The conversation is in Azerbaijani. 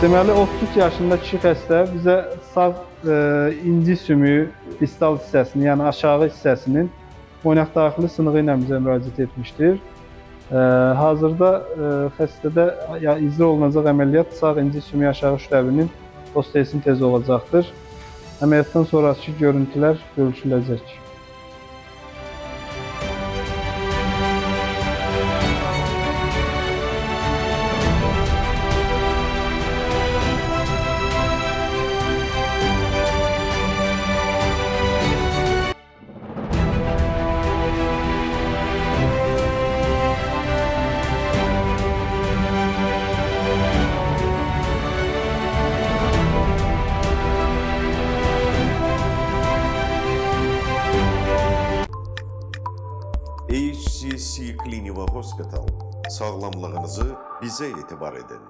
Deməli, 33 yaşında kişi xəstə bizə sağ inci sümüyü distal hissəsini, yəni aşağı hissəsinin oynaq daxili sınığı ilə bizə müraciət etmişdir. Hazırda xəstədə icra olunacaq əməliyyat sağ inci sümüyü aşağı şüləbinin ostesintezi olacaqdır. Əməliyyatdan sonraki görüntülər görüşüləcək. HCC Clinical Hospital, sağlamlığınızı bizə etibar edin.